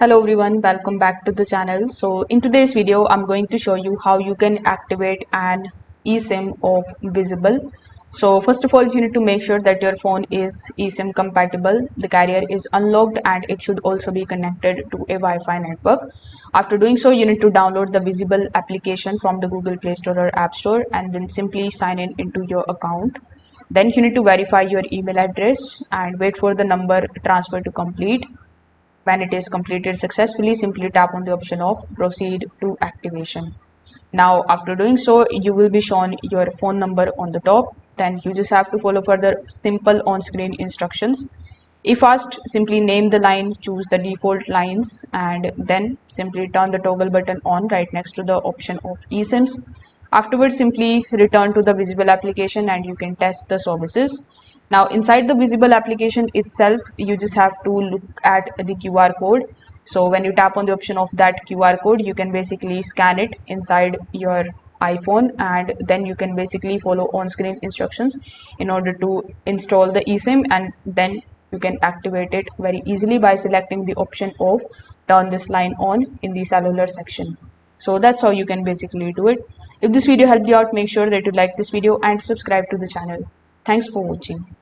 Hello everyone, welcome back to the channel. So in today's video I'm going to show you how you can activate an eSIM of Visible. So first of all, you need to make sure that your phone is eSIM compatible, the carrier is unlocked, and it should also be connected to a Wi-Fi network. After doing so, you need to download the Visible application from the Google Play Store or App Store and then simply sign in into your account. Then you need to verify your email address and wait for the number transfer to complete. When it is completed successfully, simply tap on the option of proceed to activation. Now, after doing so, you will be shown your phone number on the top. Then you just have to follow further simple on-screen instructions. If asked, simply name the line, choose the default lines, and then simply turn the toggle button on right next to the option of eSIMs. Afterwards, simply return to the Visible application and you can test the services. Now, inside the Visible application itself, you just have to look at the QR code. So when you tap on the option of that QR code, you can basically scan it inside your iPhone, and then you can basically follow on-screen instructions in order to install the eSIM, and then you can activate it very easily by selecting the option of turn this line on in the cellular section. So that's how you can basically do it. If this video helped you out, make sure that you like this video and subscribe to the channel. Thanks for watching.